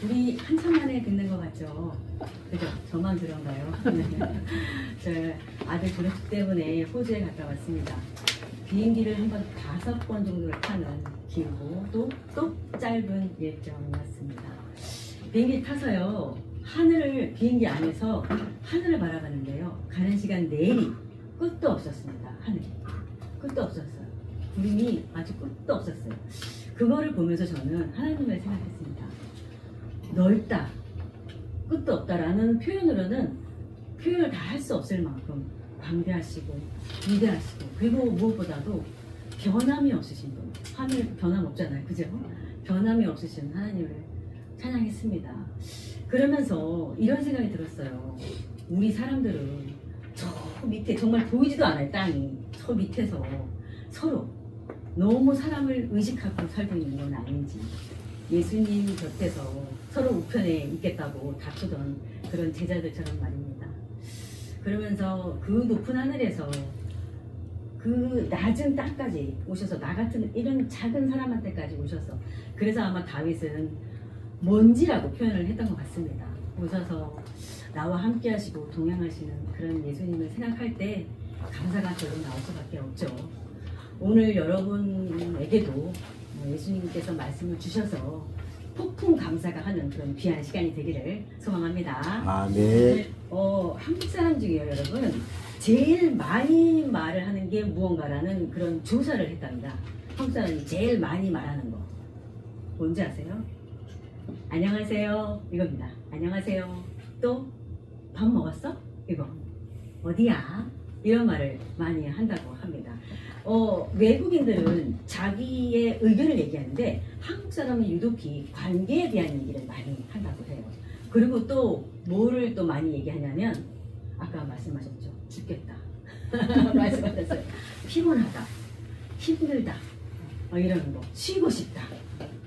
우리 한참 만에 듣는 것 같죠? 그죠? 저만 그런가요? 저 아들 졸업식 때문에 호주에 갔다 왔습니다. 비행기를 한번 5번 정도를 타는 길고 또 짧은 일정이었습니다. 비행기 타서요, 비행기 안에서 하늘을 바라봤는데요. 가는 시간 내리 끝도 없었습니다. 하늘이. 끝도 없었어요. 구름이 아주 끝도 없었어요. 그거를 보면서 저는 하나님을 생각했습니다. 넓다, 끝도 없다라는 표현으로는 표현을 다 할 수 없을 만큼 광대하시고 위대하시고, 그리고 무엇보다도 변함이 없으신 분. 하늘 변함 없잖아요, 그죠? 변함이 없으신 하나님을 찬양했습니다. 그러면서 이런 생각이 들었어요. 우리 사람들은 저 밑에, 정말 보이지도 않아요, 땅이. 저 밑에서 서로 너무 사람을 의식하고 살고 있는 건 아닌지, 예수님 곁에서 서로 우편에 있겠다고 다투던 그런 제자들처럼 말입니다. 그러면서 그 높은 하늘에서 그 낮은 땅까지 오셔서, 나 같은 이런 작은 사람한테까지 오셔서, 그래서 아마 다윗은 먼지라고 표현을 했던 것 같습니다. 오셔서 나와 함께 하시고 동행하시는 그런 예수님을 생각할 때 감사가 절로 나올 수밖에 없죠. 오늘 여러분에게도 예수님께서 말씀을 주셔서 폭풍 감사가 하는 그런 귀한 시간이 되기를 소망합니다. 아멘. 한국 사람 중에요, 여러분, 제일 많이 말을 하는 게 무언가라는 그런 조사를 했답니다. 한국 사람이 제일 많이 말하는 거 뭔지 아세요? 안녕하세요, 이겁니다. 안녕하세요. 또 밥 먹었어? 이거. 어디야? 이런 말을 많이 한다고 합니다. 외국인들은 자기의 의견을 얘기하는데 한국 사람은 유독히 관계에 대한 얘기를 많이 한다고 해요. 그리고 또 뭐를 또 많이 얘기하냐면, 아까 말씀하셨죠. 죽겠다. 말씀하셨어요. 피곤하다. 힘들다. 이런 거. 쉬고 싶다.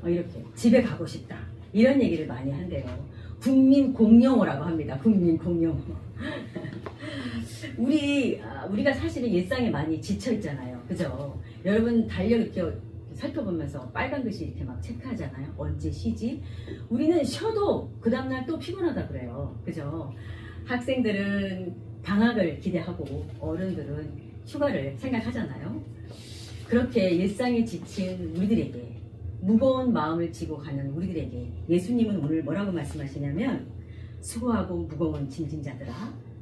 이렇게. 집에 가고 싶다. 이런 얘기를 많이 한대요. 국민 공용어라고 합니다. 국민 공용어. 우리가 사실은 일상에 많이 지쳐 있잖아요. 그죠? 여러분 달력 이렇게 살펴보면서 빨간 글씨 이렇게 막 체크하잖아요. 언제 쉬지? 우리는 쉬어도 그 다음날 또 피곤하다 그래요. 그죠? 학생들은 방학을 기대하고 어른들은 휴가를 생각하잖아요. 그렇게 일상에 지친 우리들에게, 무거운 마음을 지고 가는 우리들에게 예수님은 오늘 뭐라고 말씀하시냐면, 수고하고 무거운 짐진 자들아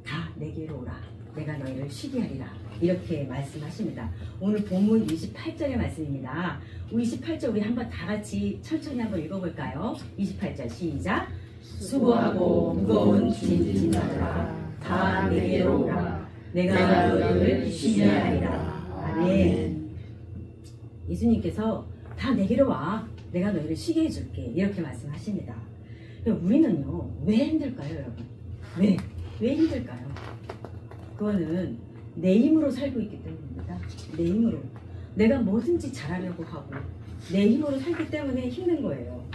다 내게로 오라, 내가 너희를 쉬게 하리라, 이렇게 말씀하십니다. 오늘 본문 28절의 말씀입니다. 28절 우리 한번 다 같이 천천히 한번 읽어볼까요? 28절 시작. 수고하고 무거운 짐진 자들아 다 내게로 오라, 내가 너희를 쉬게 하리라. 아멘. 예수님께서 다 내게로 와, 내가 너희를 쉬게 해줄게, 이렇게 말씀하십니다. 우리는요, 왜 힘들까요, 여러분? 왜 힘들까요? 그거는 내 힘으로 살고 있기 때문입니다. 내 힘으로. 내가 뭐든지 잘하려고 하고 내 힘으로 살기 때문에 힘든 거예요.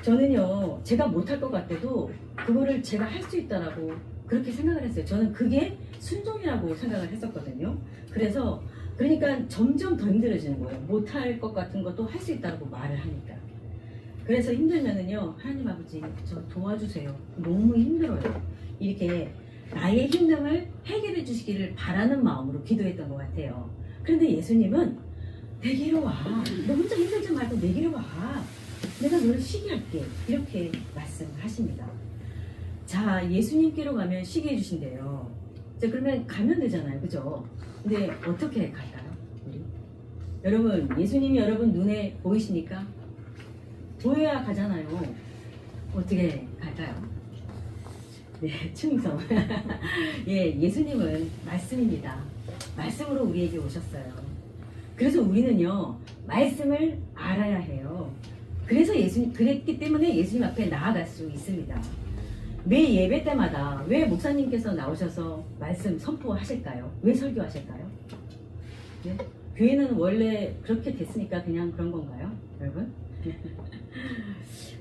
저는요, 제가 못할 것 같아도 그거를 제가 할 수 있다라고 그렇게 생각을 했어요. 저는 그게 순종이라고 생각을 했었거든요. 그러니까 점점 더 힘들어지는 거예요. 못할 것 같은 것도 할 수 있다고 말을 하니까. 그래서 힘들면은요, 하나님 아버지 저 도와주세요, 너무 힘들어요, 이렇게 나의 힘듦을 해결해 주시기를 바라는 마음으로 기도했던 것 같아요. 그런데 예수님은 내게로 와, 너 혼자 힘들지 말고 내게로 와, 내가 너를 쉬게 할게, 이렇게 말씀하십니다. 자, 예수님께로 가면 쉬게 해주신대요. 자, 그러면 가면 되잖아요, 그죠? 근데 어떻게 갈까요, 우리? 여러분, 예수님이 여러분 눈에 보이십니까? 보여야 가잖아요. 어떻게 갈까요? 네, 충성. 예, 예수님은 말씀입니다. 말씀으로 우리에게 오셨어요. 그래서 우리는요, 말씀을 알아야 해요. 그랬기 때문에 예수님 앞에 나아갈 수 있습니다. 매 예배 때마다 왜 목사님께서 나오셔서 말씀 선포하실까요? 왜 설교하실까요? 네? 교회는 원래 그렇게 됐으니까 그냥 그런 건가요, 여러분?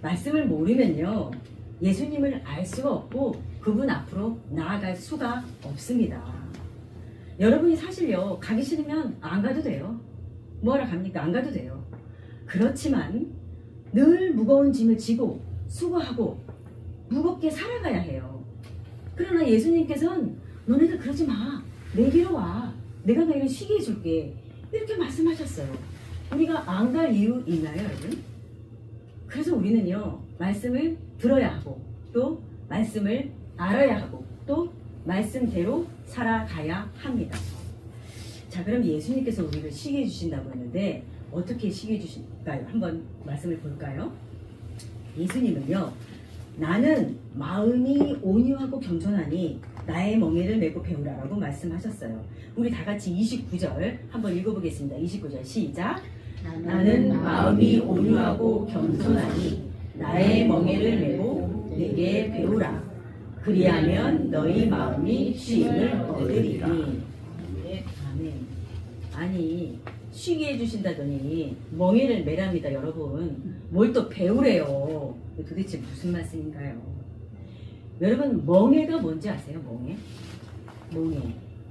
말씀을 모르면요, 예수님을 알 수가 없고 그분 앞으로 나아갈 수가 없습니다. 여러분이 사실요, 가기 싫으면 안 가도 돼요. 뭐하러 갑니까? 안 가도 돼요. 그렇지만 늘 무거운 짐을 지고 수고하고 무겁게 살아가야 해요. 그러나 예수님께서는 너네들 그러지 마. 내게로 와. 내가 너희를 쉬게 해줄게. 이렇게 말씀하셨어요. 우리가 안 갈 이유 있나요, 여러분? 그래서 우리는요, 말씀을 들어야 하고, 또 말씀을 알아야 하고, 또 말씀대로 살아가야 합니다. 자, 그럼 예수님께서 우리를 쉬게 해주신다고 했는데 어떻게 쉬게 해주실까요? 한번 말씀을 볼까요? 예수님은요, 나는 마음이 온유하고 겸손하니 나의 멍에를 메고 배우라라고 말씀하셨어요. 우리 다 같이 29절 한번 읽어보겠습니다. 29절 시작. 나는 마음이 온유하고 겸손하니 나의 멍에를 메고 내게 배우라. 그리하면 너희 마음이 쉼을 얻으리니. 아멘. 아니, 쉬게 해주신다더니 멍에를 매랍니다, 여러분. 뭘 또 배우래요. 도대체 무슨 말씀인가요? 여러분, 멍에가 뭔지 아세요?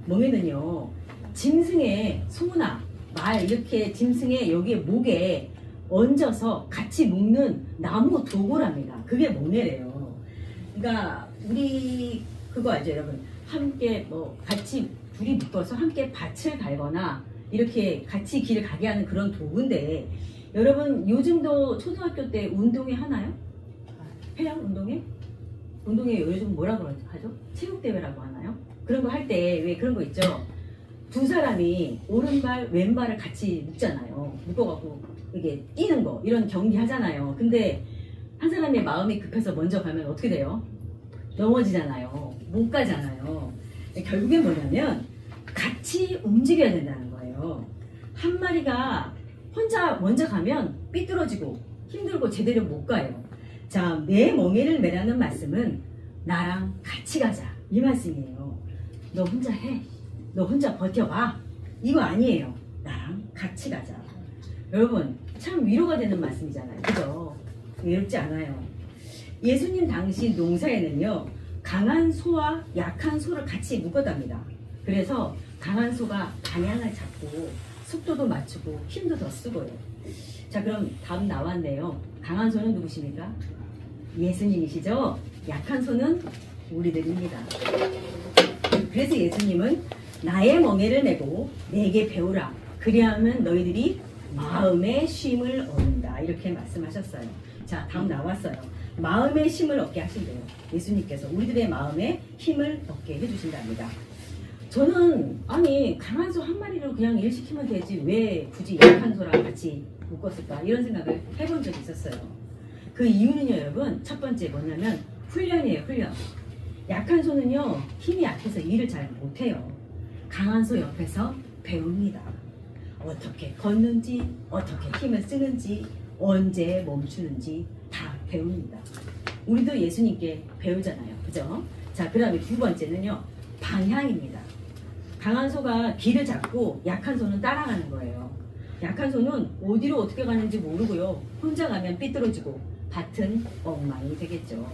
멍에는요, 짐승의 소나 말 이렇게 짐승의 여기에 목에 얹어서 같이 묶는 나무 도구랍니다. 그게 멍에래요. 그러니까 우리 그거 알죠, 여러분? 함께 뭐 같이 둘이 묶어서 함께 밭을 갈거나 이렇게 같이 길을 가게 하는 그런 도구인데, 여러분 요즘도 초등학교 때 운동회 하나요? 해요? 운동회 요즘 뭐라고 하죠? 체육대회라고 하나요? 그런 거 할 때 왜 그런 거 있죠? 두 사람이 오른발 왼발을 같이 묶잖아요. 묶어갖고 이게 뛰는 거 이런 경기 하잖아요. 근데 한 사람의 마음이 급해서 먼저 가면 어떻게 돼요? 넘어지잖아요. 못 가잖아요. 결국엔 뭐냐면 같이 움직여야 된다는 거예요. 한 마리가 혼자 먼저 가면 삐뚤어지고 힘들고 제대로 못 가요. 자, 내 멍에를 매라는 말씀은 나랑 같이 가자 이 말씀이에요. 너 혼자 해. 너 혼자 버텨봐. 이거 아니에요. 나랑 같이 가자. 여러분, 참 위로가 되는 말씀이잖아요. 그죠? 외롭지 않아요. 예수님 당시 농사에는요, 강한 소와 약한 소를 같이 묶어답니다. 그래서 강한 소가 방향을 잡고 속도도 맞추고 힘도 더 쓰고요. 자, 그럼 답 나왔네요. 강한 소는 누구십니까? 예수님이시죠? 약한 소는 우리들입니다. 그래서 예수님은 나의 멍에를 메고 내게 배우라. 그리하면 너희들이 마음의 쉼을 얻는다. 이렇게 말씀하셨어요. 자, 다음 나왔어요. 마음의 힘을 얻게 하신대요. 예수님께서 우리들의 마음에 힘을 얻게 해주신답니다. 저는 아니 강한 소 한 마리로 그냥 일 시키면 되지 왜 굳이 약한 소랑 같이 묶었을까 이런 생각을 해본 적이 있었어요. 그 이유는요, 여러분, 첫 번째 뭐냐면 훈련이에요. 훈련. 약한 소는요, 힘이 약해서 일을 잘 못해요. 강한 소 옆에서 배웁니다. 어떻게 걷는지, 어떻게 힘을 쓰는지, 언제 멈추는지 다 배웁니다. 우리도 예수님께 배우잖아요. 그죠? 자, 그 다음에 두 번째는요, 방향입니다. 강한 소가 길을 잡고 약한 소는 따라가는 거예요. 약한 소는 어디로 어떻게 가는지 모르고요. 혼자 가면 삐뚤어지고 밭은 엉망이 되겠죠.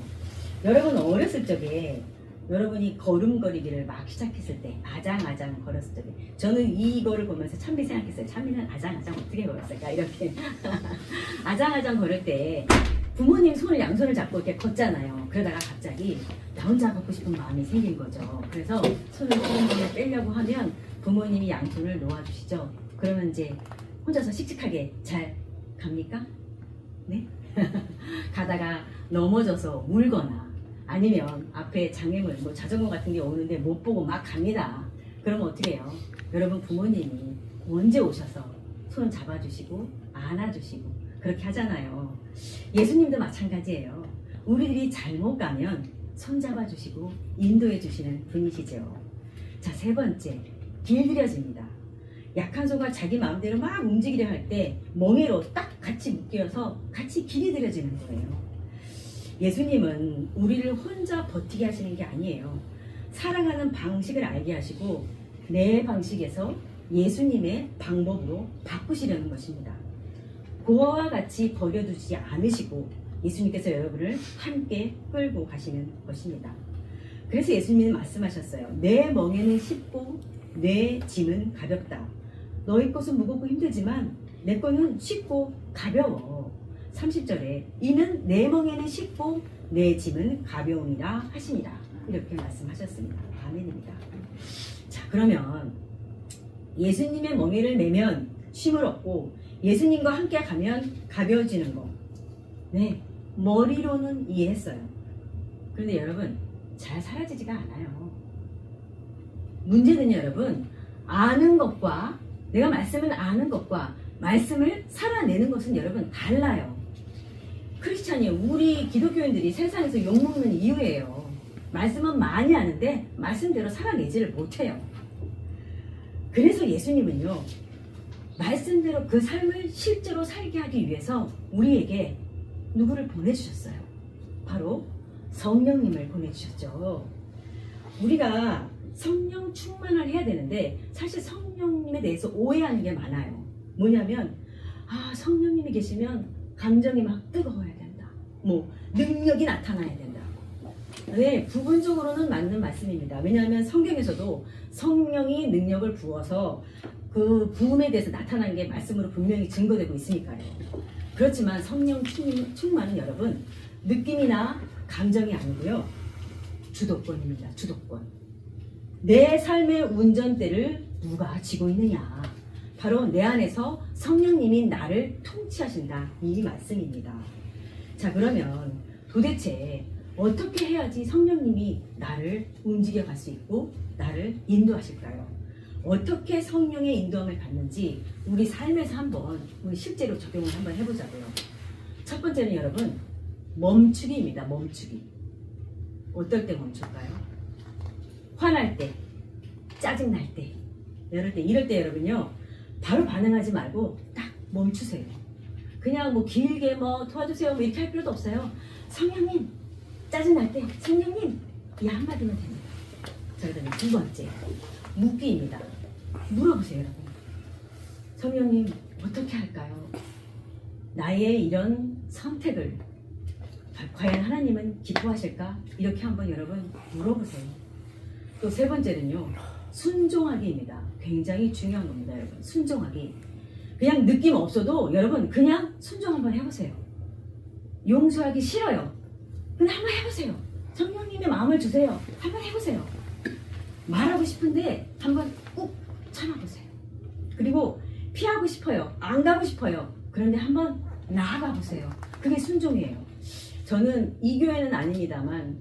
여러분 어렸을 적에 여러분이 걸음걸이기를 막 시작했을 때 아장아장 걸었을 적에 저는 이거를 보면서 찬미 생각했어요. 찬미는 아장아장 어떻게 걸었을까 이렇게 아장아장 걸을 때 부모님 손을 양손을 잡고 이렇게 걷잖아요. 그러다가 갑자기 나 혼자 걷고 싶은 마음이 생긴 거죠. 그래서 손을 조금 빼려고 하면 부모님이 양손을 놓아주시죠. 그러면 이제 혼자서 씩씩하게 잘 갑니까? 네? 가다가 넘어져서 울거나 아니면 앞에 장애물, 뭐 자전거 같은 게 오는데 못 보고 막 갑니다. 그러면 어떻게 해요? 여러분 부모님이 언제 오셔서 손 잡아주시고 안아주시고 그렇게 하잖아요. 예수님도 마찬가지예요. 우리들이 잘못 가면 손 잡아주시고 인도해 주시는 분이시죠. 자, 세 번째, 길들여집니다. 약한 소가 자기 마음대로 막 움직이려 할 때 멍에로 딱 같이 묶여서 같이 길이 들여지는 거예요. 예수님은 우리를 혼자 버티게 하시는 게 아니에요. 살아가는 방식을 알게 하시고 내 방식에서 예수님의 방법으로 바꾸시려는 것입니다. 고아와 같이 버려두지 않으시고 예수님께서 여러분을 함께 끌고 가시는 것입니다. 그래서 예수님은 말씀하셨어요. 내 멍에는 쉽고 내 짐은 가볍다. 너희 것은 무겁고 힘들지만 내 거는 쉽고 가벼워. 30절에 이는 내 멍에는 쉽고 내 짐은 가벼움이라 하십니다. 이렇게 말씀하셨습니다. 아멘입니다. 자, 그러면 예수님의 멍에를 매면 쉼을 얻고 예수님과 함께 가면 가벼워지는 거. 네, 머리로는 이해했어요. 그런데 여러분, 잘 사라지지가 않아요. 문제는 여러분, 아는 것과 내가 말씀을 아는 것과 말씀을 살아내는 것은 여러분 달라요. 크리스찬이 우리 기독교인들이 세상에서 욕먹는 이유예요. 말씀은 많이 아는데 말씀대로 살아내지를 못해요. 그래서 예수님은요, 말씀대로 그 삶을 실제로 살게 하기 위해서 우리에게 누구를 보내주셨어요? 바로 성령님을 보내주셨죠. 우리가 성령 충만을 해야 되는데 사실 성령님에 대해서 오해하는 게 많아요. 뭐냐면 성령님이 계시면 감정이 막 뜨거워야 된다. 능력이 나타나야 된다. 네, 부분적으로는 맞는 말씀입니다. 왜냐하면 성경에서도 성령이 능력을 부어서 그 부음에 대해서 나타난 게 말씀으로 분명히 증거되고 있으니까요. 그렇지만 성령 충만은 여러분 느낌이나 감정이 아니고요. 주도권입니다. 주도권. 내 삶의 운전대를 누가 쥐고 있느냐. 바로 내 안에서 성령님이 나를 통치하신다. 이 말씀입니다. 자, 그러면 도대체 어떻게 해야지 성령님이 나를 움직여 갈 수 있고 나를 인도하실까요? 어떻게 성령의 인도함을 받는지 우리 삶에서 한번 우리 실제로 적용을 한번 해보자고요. 첫 번째는 여러분 멈추기입니다. 멈추기. 어떨 때 멈출까요? 화날 때, 짜증날 때, 이럴 때 여러분요 바로 반응하지 말고 딱 멈추세요. 그냥 길게 도와주세요 이렇게 할 필요도 없어요. 성령님 짜증날 때 성령님 이 한마디면 됩니다. 자, 그다음에 두 번째 묻기입니다. 물어보세요. 여러분. 성령님 어떻게 할까요? 나의 이런 선택을 과연 하나님은 기뻐하실까? 이렇게 한번 여러분 물어보세요. 또 세 번째는요 순종하기입니다. 굉장히 중요한 겁니다. 여러분 순종하기. 그냥 느낌 없어도 여러분 그냥 순종 한번 해보세요. 용서하기 싫어요. 근데 한번 해보세요. 성령님의 마음을 주세요. 한번 해보세요. 말하고 싶은데 한번 꾹 참아보세요. 그리고 피하고 싶어요. 안 가고 싶어요. 그런데 한번 나아가 보세요. 그게 순종이에요. 저는 이 교회는 아닙니다만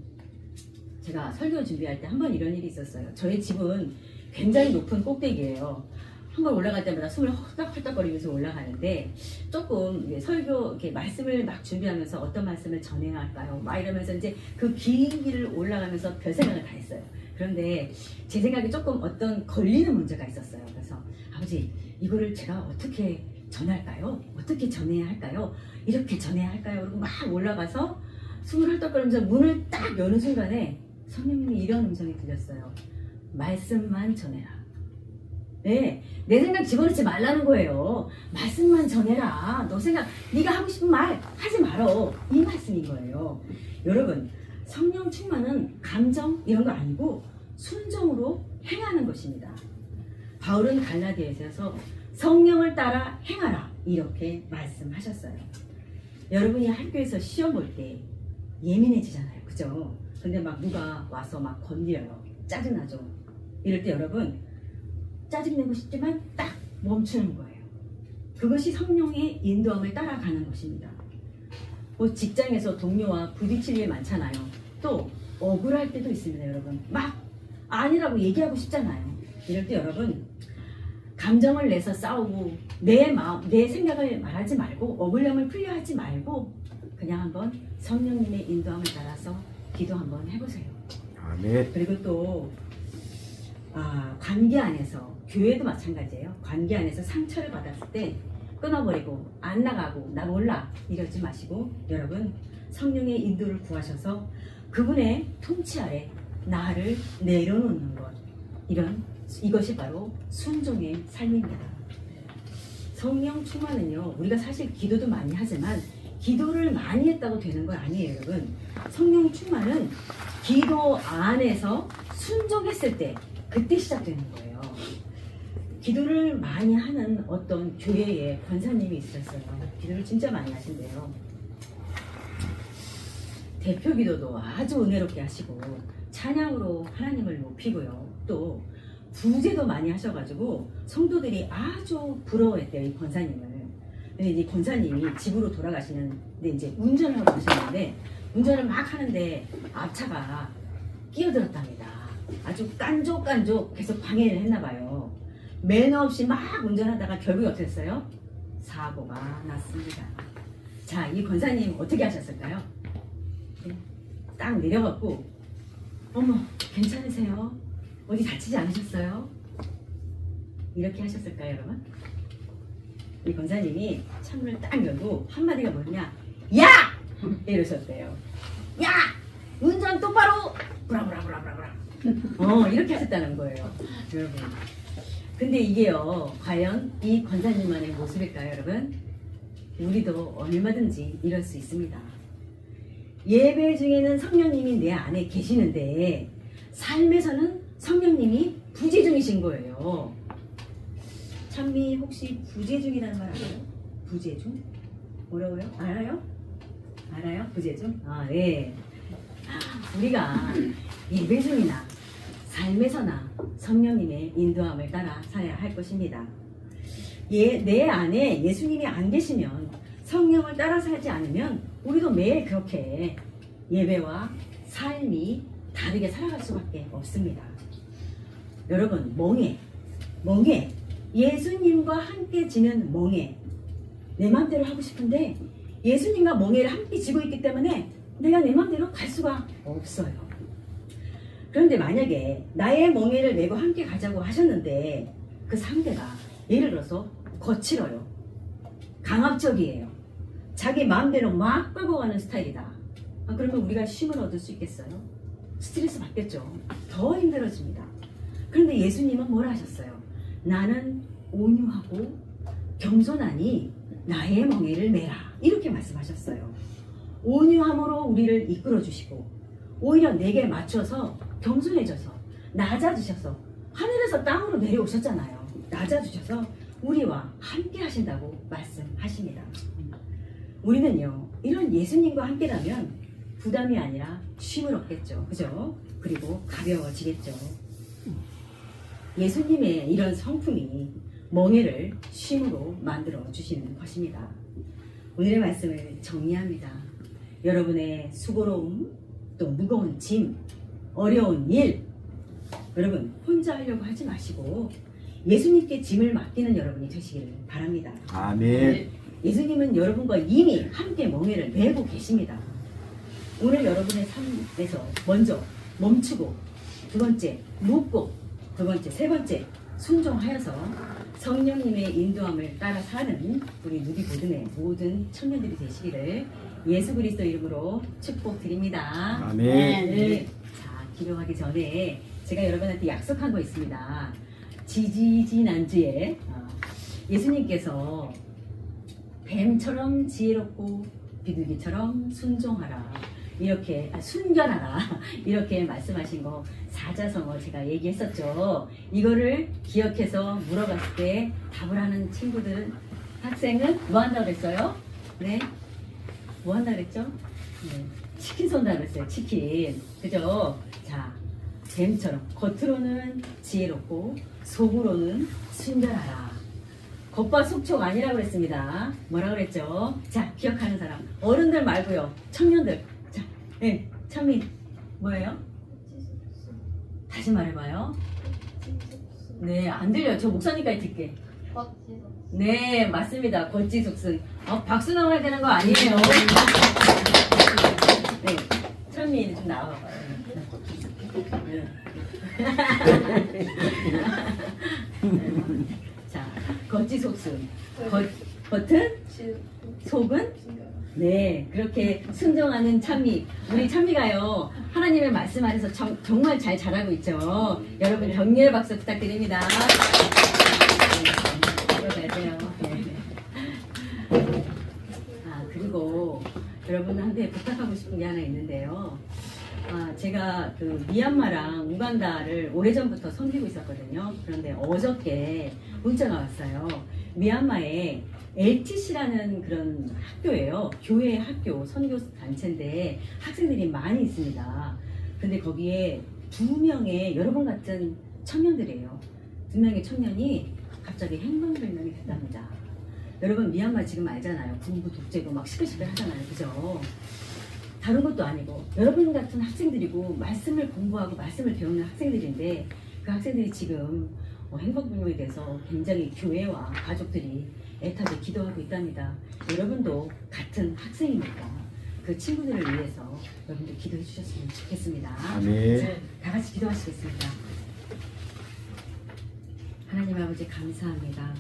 제가 설교 준비할 때 한번 이런 일이 있었어요. 저희 집은 굉장히 높은 꼭대기예요. 한번 올라갈 때마다 숨을 헐떡헐떡거리면서 올라가는데 조금 설교 이렇게 말씀을 막 준비하면서 어떤 말씀을 전해야 할까요? 막 이러면서 이제 그 긴 길을 올라가면서 별 생각을 다 했어요. 그런데 제 생각에 조금 어떤 걸리는 문제가 있었어요. 그래서 아버지 이거를 제가 어떻게 전할까요? 어떻게 전해야 할까요? 이렇게 전해야 할까요? 그리고 막 올라가서 숨을 헐떡거리면서 문을 딱 여는 순간에 성령님이 이런 음성이 들렸어요. 말씀만 전해라. 네, 내 생각 집어넣지 말라는 거예요. 말씀만 전해라. 너 생각, 네가 하고 싶은 말 하지 말어. 이 말씀인 거예요. 여러분, 성령 충만은 감정 이런 거 아니고 순종으로 행하는 것입니다. 바울은 갈라디아에서 성령을 따라 행하라 이렇게 말씀하셨어요. 여러분이 학교에서 시험 볼 때 예민해지잖아요. 그죠? 근데 막 누가 와서 막 건드려요. 짜증나죠? 이럴 때 여러분 짜증내고 싶지만 딱 멈추는 거예요. 그것이 성령의 인도함을 따라가는 것입니다. 직장에서 동료와 부딪힐 일 많잖아요. 또 억울할 때도 있습니다. 여러분 막 아니라고 얘기하고 싶잖아요. 이럴 때 여러분 감정을 내서 싸우고 내 마음, 내 생각을 말하지 말고 억울함을 풀려 하지 말고 그냥 한번 성령님의 인도함을 따라서 기도 한번 해보세요. 아멘. 그리고 또 관계 안에서 교회도 마찬가지예요. 관계 안에서 상처를 받았을 때 끊어버리고 안 나가고 나 몰라 이러지 마시고 여러분 성령의 인도를 구하셔서 그분의 통치 아래 나를 내려놓는 것 이것이 바로 순종의 삶입니다. 성령 충만은요 우리가 사실 기도도 많이 하지만 기도를 많이 했다고 되는 건 아니에요. 여러분 성령 충만은 기도 안에서 순종했을 때 그때 시작되는 거예요. 기도를 많이 하는 어떤 교회에 권사님이 있었어요. 기도를 진짜 많이 하신대요. 대표 기도도 아주 은혜롭게 하시고 찬양으로 하나님을 높이고요. 또 구제도 많이 하셔가지고 성도들이 아주 부러워했대요, 이 권사님을. 근데 이제 권사님이 집으로 돌아가시는데 이제 운전을 하고 가셨는데 운전을 막 하는데 앞차가 끼어들었답니다. 아주 깐족깐족 계속 방해를 했나봐요. 매너 없이 막 운전하다가 결국에 어떻게 됐어요? 사고가 났습니다. 자, 이 권사님 어떻게 하셨을까요? 딱 내려갖고 어머 괜찮으세요? 어디 다치지 않으셨어요? 이렇게 하셨을까요, 여러분? 이 권사님이 창문을 딱 열고 한마디가 뭐냐? 야! 이러셨대요. 야! 운전 똑바로! 브라브라브라브라. 이렇게 하셨다는 거예요, 여러분. 근데 이게요, 과연 이 권사님만의 모습일까요, 여러분? 우리도 얼마든지 이럴 수 있습니다. 예배 중에는 성령님이 내 안에 계시는데 삶에서는 성령님이 부재중이신 거예요. 찬미 혹시 부재중이라는 말 알아요? 부재중? 뭐라고요? 알아요? 알아요? 부재중? 아, 네. 우리가 예배 중이나 삶에서나 성령님의 인도함을 따라 살아야 할 것입니다. 내 안에 예수님이 안 계시면 성령을 따라 살지 않으면 우리도 매일 그렇게 예배와 삶이 다르게 살아갈 수밖에 없습니다. 여러분, 멍해, 예수님과 함께 지는 멍해. 내 마음대로 하고 싶은데 예수님과 멍해를 함께 지고 있기 때문에 내가 내 마음대로 갈 수가 없어요. 그런데 만약에 나의 멍해를 메고 함께 가자고 하셨는데 그 상대가 예를 들어서 거칠어요. 강압적이에요. 자기 마음대로 막 끌고 가는 스타일이다. 그러면 우리가 쉼을 얻을 수 있겠어요? 스트레스 받겠죠. 더 힘들어집니다. 그런데 예수님은 뭐라 하셨어요? 나는 온유하고 겸손하니 나의 멍에를 메라. 이렇게 말씀하셨어요. 온유함으로 우리를 이끌어 주시고 오히려 내게 맞춰서 겸손해져서 낮아지셔서 하늘에서 땅으로 내려오셨잖아요. 낮아주셔서 우리와 함께 하신다고 말씀하십니다. 우리는요, 이런 예수님과 함께라면 부담이 아니라 쉼을 얻겠죠. 그죠? 그리고 가벼워지겠죠. 예수님의 이런 성품이 멍에를 쉼으로 만들어 주시는 것입니다. 오늘의 말씀을 정리합니다. 여러분의 수고로움, 또 무거운 짐, 어려운 일, 여러분 혼자 하려고 하지 마시고 예수님께 짐을 맡기는 여러분이 되시기를 바랍니다. 아멘. 예수님은 여러분과 이미 함께 멍에를 메고 계십니다. 오늘 여러분의 삶에서 먼저 멈추고, 두 번째 묻고, 두 번째, 세 번째 순종하여서 성령님의 인도함을 따라 사는 우리 누비 보듬의 모든 청년들이 되시기를 예수 그리스도 이름으로 축복드립니다. 아멘. 네. 자, 기도하기 전에 제가 여러분한테 약속한 거 있습니다. 지지난주에 예수님께서 뱀처럼 지혜롭고 비둘기처럼 순종하라, 이렇게 순결하라 이렇게 말씀하신 거 사자성어 제가 얘기했었죠. 이거를 기억해서 물어봤을 때 답을 하는 친구들, 학생은 뭐 한다고 그랬어요? 네, 뭐 한다고 그랬죠? 네. 치킨 쏜다고 그랬어요. 치킨. 그죠? 자, 뱀처럼 겉으로는 지혜롭고 속으로는 순결하라. 겉바 속촉 아니라고 그랬습니다. 뭐라고 그랬죠? 자, 기억하는 사람. 어른들 말고요. 청년들. 자, 네, 찬미 뭐예요? 다시 말해봐요. 네, 안 들려요. 저 목사님까지 듣게. 네, 맞습니다. 겉지속순. 박수 나와야 되는 거 아니에요. 네, 찬미는 좀 나와봐요. 네. 자, 겉지속순. 겉은? 속은? 네, 그렇게 순종하는 찬미. 우리 찬미가요, 하나님의 말씀 안에서 정말 잘 자라고 있죠. 여러분 격려의 박수 부탁드립니다. 네, 들어가세요. 네. 그리고 여러분한테 부탁하고 싶은 게 하나 있는데요. 제가 그 미얀마랑 우간다를 오래전부터 섬기고 있었거든요. 그런데 어저께 문자가 왔어요. 미얀마에 LTC라는 그런 학교예요. 교회 학교, 선교 단체인데 학생들이 많이 있습니다. 근데 거기에 2명의 여러분 같은 청년들이에요. 2명의 청년이 갑자기 행방불명이 됐답니다. 여러분 미얀마 지금 알잖아요. 군부 독재고 막 시끌시끌 하잖아요. 그죠? 다른 것도 아니고 여러분 같은 학생들이고 말씀을 공부하고 말씀을 배우는 학생들인데 그 학생들이 지금 행방불명에 대해서 굉장히 교회와 가족들이 애타게 기도하고 있답니다. 여러분도 같은 학생이니까 그 친구들을 위해서 여러분들 기도해 주셨으면 좋겠습니다. 아멘. 자, 다 같이 기도하시겠습니다. 하나님 아버지 감사합니다.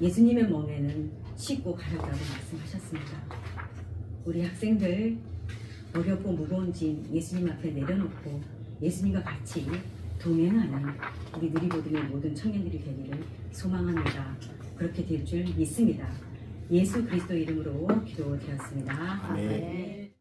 예수님의 멍에는 씻고 가렵다고 말씀하셨습니다. 우리 학생들 어렵고 무거운 짐 예수님 앞에 내려놓고 예수님과 같이 동행하는 우리 누리보듬의 모든 청년들이 되기를 소망합니다. 그렇게 될 줄 믿습니다. 예수 그리스도 이름으로 기도드렸습니다. 아멘. 아멘.